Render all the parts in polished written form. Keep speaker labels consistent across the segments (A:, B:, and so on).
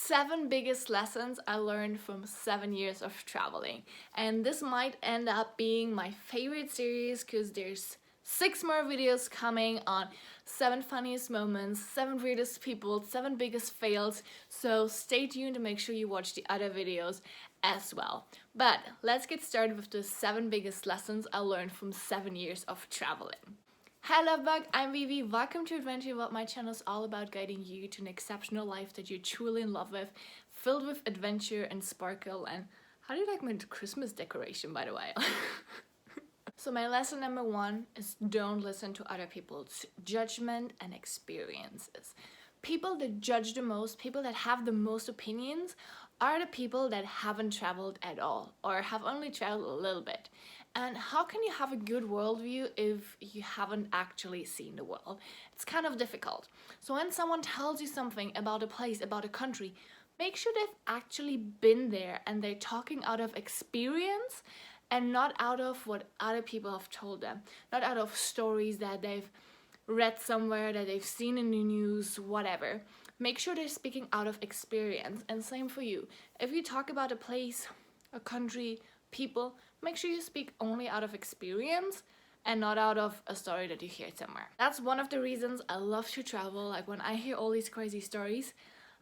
A: 7 biggest lessons I learned from 7 years of traveling. And this might end up being my favorite series because there's 6 more videos coming on 7 funniest moments, 7 weirdest people, 7 biggest fails. So stay tuned to make sure you watch the other videos as well. But let's get started with the 7 biggest lessons I learned from 7 years of traveling. Hi Lovebug, I'm Vivi. Welcome to Adventure What. My channel is all about guiding you to an exceptional life that you're truly in love with, filled with adventure and sparkle. And how do you like my Christmas decoration, by the way? So my lesson number 1 is don't listen to other people's judgment and experiences. People that judge the most, people that have the most opinions, are the people that haven't traveled at all or have only traveled a little bit. And how can you have a good worldview if you haven't actually seen the world? It's kind of difficult. So when someone tells you something about a place, about a country, make sure they've actually been there and they're talking out of experience and not out of what other people have told them, not out of stories that they've read somewhere, that they've seen in the news, whatever. Make sure they're speaking out of experience. And same for you. If you talk about a place, a country, people, make sure you speak only out of experience and not out of a story that you hear somewhere. That's one of the reasons I love to travel. Like when I hear all these crazy stories,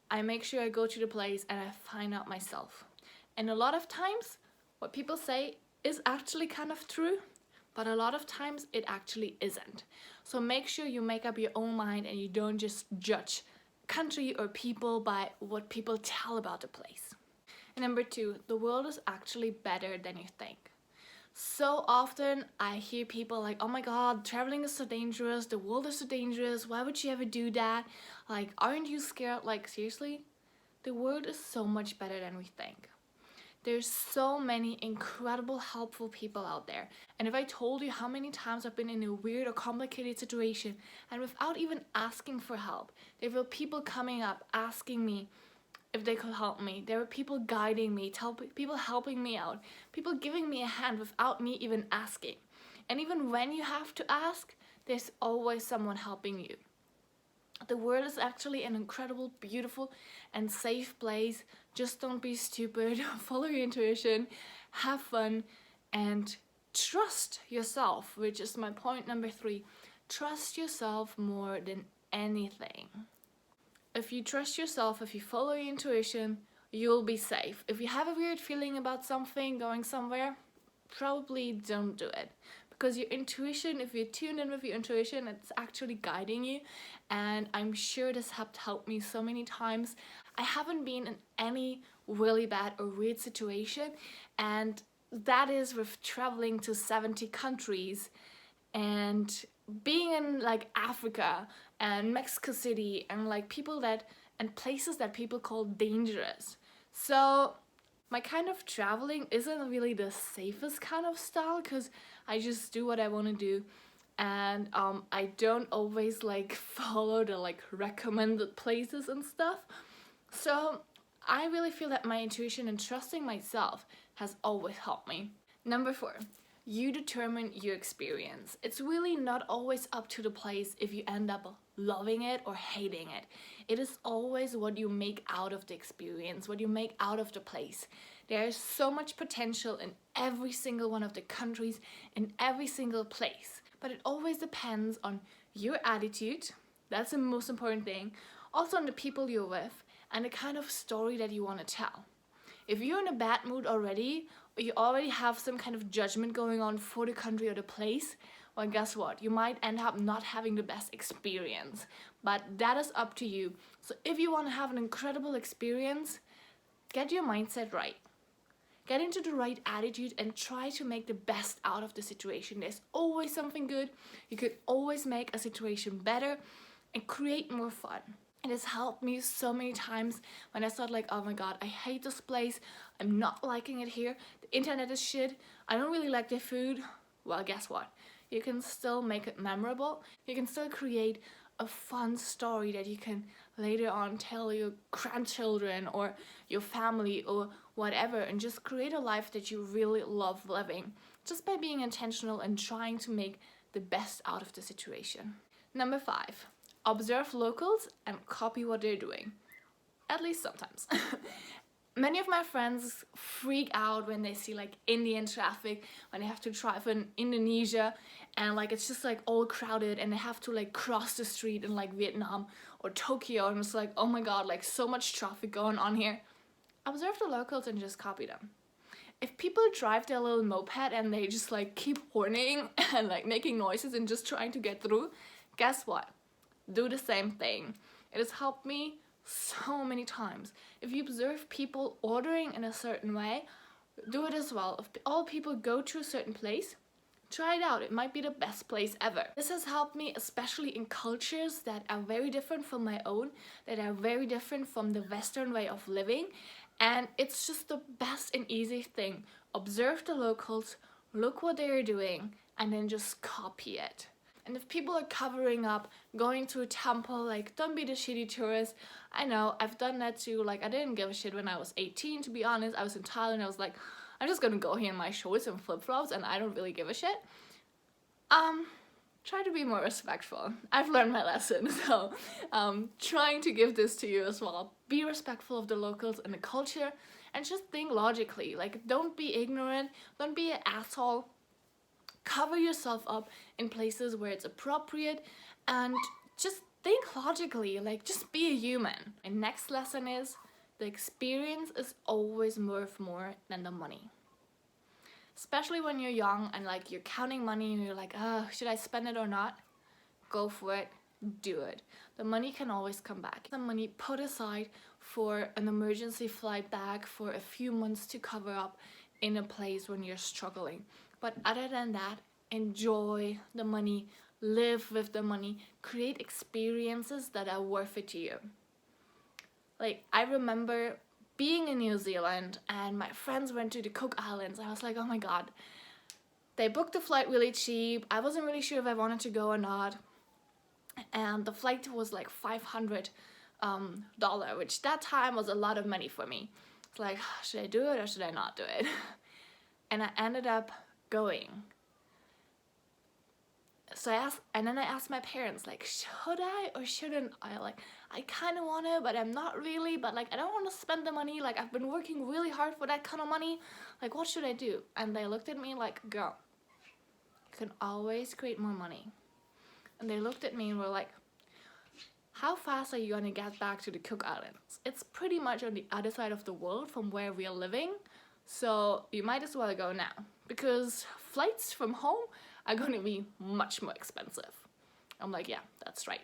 A: I make sure I go to the place and I find out myself. And a lot of times, what people say is actually kind of true, but a lot of times it actually isn't. So make sure you make up your own mind and you don't just judge country or people by what people tell about the place. And number 2, the world is actually better than you think. So often I hear people like, oh my god, traveling is so dangerous, the world is so dangerous, why would you ever do that? Like, aren't you scared? Like, seriously? The world is so much better than we think. There's so many incredible, helpful people out there. And if I told you how many times I've been in a weird or complicated situation and without even asking for help, there were people coming up asking me if they could help me. There were people guiding me, people helping me out, people giving me a hand without me even asking. And even when you have to ask, there's always someone helping you. The world is actually an incredible, beautiful, and safe place. Just don't be stupid, follow your intuition, have fun, and trust yourself, which is my point number 3. Trust yourself more than anything. If you trust yourself, if you follow your intuition, you'll be safe. If you have a weird feeling about something, going somewhere, probably don't do it. Because your intuition, if you're tuned in with your intuition, it's actually guiding you. And I'm sure this helped me so many times. I haven't been in any really bad or weird situation. And that is with traveling to 70 countries and being in like Africa and Mexico City and like places that people call dangerous. So my kind of traveling isn't really the safest kind of style because I just do what I want to do, and I don't always like follow the like recommended places and stuff. So I really feel that my intuition and trusting myself has always helped me. Number 4, you determine your experience. It's really not always up to the place if you end up loving it or hating it. It is always what you make out of the experience, what you make out of the place. There is so much potential in every single one of the countries, in every single place. But it always depends on your attitude. That's the most important thing. Also on the people you're with and the kind of story that you want to tell. If you're in a bad mood already, or you already have some kind of judgment going on for the country or the place, well, guess what? You might end up not having the best experience. But that is up to you. So if you want to have an incredible experience, get your mindset right. Get into the right attitude and try to make the best out of the situation. There's always something good. You could always make a situation better and create more fun. It has helped me so many times when I thought like, oh my god, I hate this place. I'm not liking it here. The internet is shit. I don't really like the food. Well, guess what? You can still make it memorable. You can still create a fun story that you can later on tell your grandchildren or your family or whatever, and just create a life that you really love living just by being intentional and trying to make the best out of the situation. Number 5, observe locals and copy what they're doing. at least sometimes. Many of my friends freak out when they see like Indian traffic, when they have to drive in Indonesia and like it's just like all crowded and they have to like cross the street in like Vietnam or Tokyo, and it's like, oh my god, like so much traffic going on here. Observe the locals and just copy them. If people drive their little moped and they just like keep horning and like making noises and just trying to get through, guess what? Do the same thing. It has helped me so many times. If you observe people ordering in a certain way, do it as well. If all people go to a certain place, try it out. It might be the best place ever. This has helped me especially in cultures that are very different from my own, that are very different from the Western way of living, and it's just the best and easy thing. Observe the locals, look what they're doing, and then just copy it. And if people are covering up, going to a temple, like, don't be the shitty tourist. I know, I've done that too. Like, I didn't give a shit when I was 18, to be honest. I was in Thailand, I was like, I'm just gonna go here in my shorts and flip-flops and I don't really give a shit. Try to be more respectful. I've learned my lesson, so trying to give this to you as well. Be respectful of the locals and the culture, and just think logically. Like, don't be ignorant, don't be an asshole. Cover yourself up in places where it's appropriate, and just think logically. Like, just be a human. And next lesson is, the experience is always worth more than the money. Especially when you're young and like you're counting money and you're like, oh, should I spend it or not? Go for it, do it. The money can always come back. The money put aside for an emergency flight back, for a few months to cover up in a place when you're struggling. But other than that, enjoy the money, live with the money, create experiences that are worth it to you. Like, I remember being in New Zealand and my friends went to the Cook Islands. I was like, oh my god. They booked the flight really cheap. I wasn't really sure if I wanted to go or not. And the flight was like $500, which that time was a lot of money for me. It's like, should I do it or should I not do it? And I ended up going. So I asked my parents, like, should I or shouldn't I? Like, I kind of want to, but I'm not really. But like, I don't want to spend the money. Like, I've been working really hard for that kind of money. Like, what should I do? And they looked at me like, girl, you can always create more money. And they looked at me and were like, how fast are you going to get back to the Cook Islands? It's pretty much on the other side of the world from where we're living. So you might as well go now, because flights from home are going to be much more expensive. I'm like, yeah, that's right.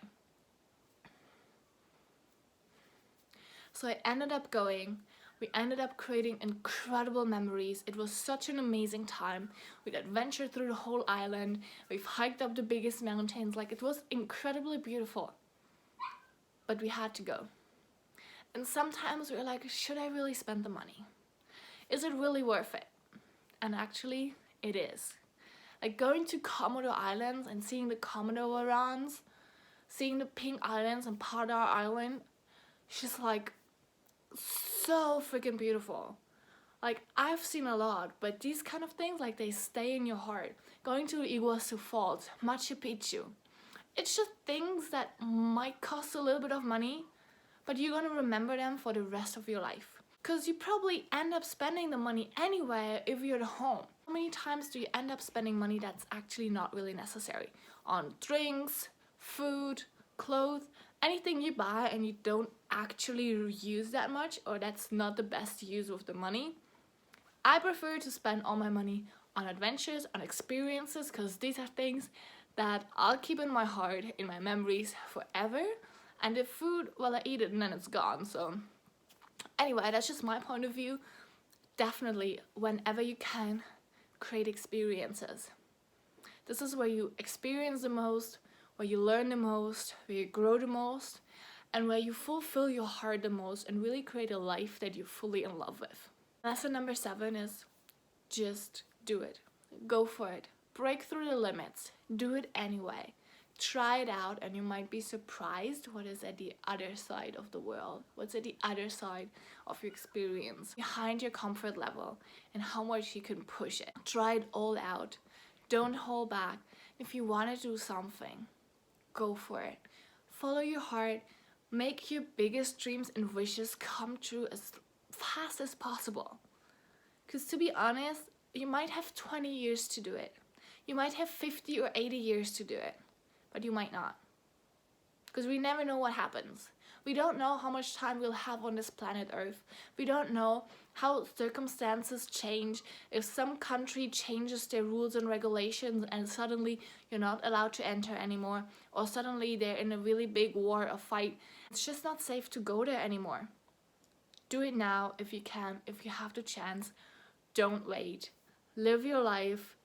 A: So I ended up going. We ended up creating incredible memories. It was such an amazing time. We adventured through the whole island. We've hiked up the biggest mountains. Like, it was incredibly beautiful. But we had to go. And sometimes we're like, should I really spend the money? Is it really worth it? And actually, it is. Like, going to Komodo Islands and seeing the Komodo warans, seeing the Pink Islands and Padar Island, it's just like so freaking beautiful. Like, I've seen a lot, but these kind of things, like, they stay in your heart. Going to Iguazu Falls, Machu Picchu, it's just things that might cost a little bit of money, but you're gonna remember them for the rest of your life. Because you probably end up spending the money anyway if you're at home. How many times do you end up spending money that's actually not really necessary? On drinks, food, clothes, anything you buy and you don't actually use that much, or that's not the best use of the money. I prefer to spend all my money on adventures, on experiences, because these are things that I'll keep in my heart, in my memories forever. And the food, well, I eat it and then it's gone, so anyway, that's just my point of view. Definitely, whenever you can, create experiences. This is where you experience the most, where you learn the most, where you grow the most, and where you fulfill your heart the most and really create a life that you're fully in love with. Lesson number 7 is just do it. Go for it. Break through the limits. Do it anyway. Try it out and you might be surprised what is at the other side of the world. What's at the other side of your experience, behind your comfort level, and how much you can push it. Try it all out. Don't hold back. If you want to do something, go for it. Follow your heart. Make your biggest dreams and wishes come true as fast as possible. Because to be honest, you might have 20 years to do it. You might have 50 or 80 years to do it, but you might not. Because we never know what happens. We don't know how much time we'll have on this planet Earth. We don't know how circumstances change. If some country changes their rules and regulations and suddenly you're not allowed to enter anymore, or suddenly they're in a really big war or fight, it's just not safe to go there anymore. Do it now if you can, if you have the chance. Don't wait. Live your life,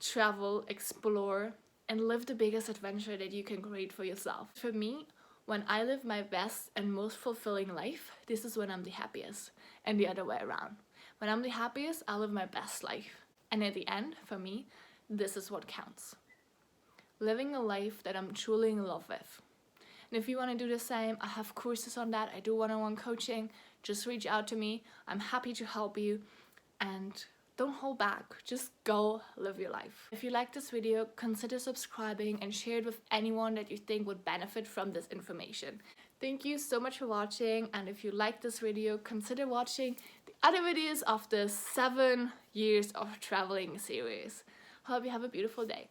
A: travel, explore, and live the biggest adventure that you can create for yourself. For me, when I live my best and most fulfilling life, this is when I'm the happiest, and the other way around. When I'm the happiest, I live my best life. And at the end, for me, this is what counts. Living a life that I'm truly in love with. And if you want to do the same, I have courses on that. I do one-on-one coaching. Just reach out to me. I'm happy to help you. And don't hold back. Just go live your life. If you like this video, consider subscribing and share it with anyone that you think would benefit from this information. Thank you so much for watching. And if you like this video, consider watching the other videos of the 7 years of traveling series. Hope you have a beautiful day.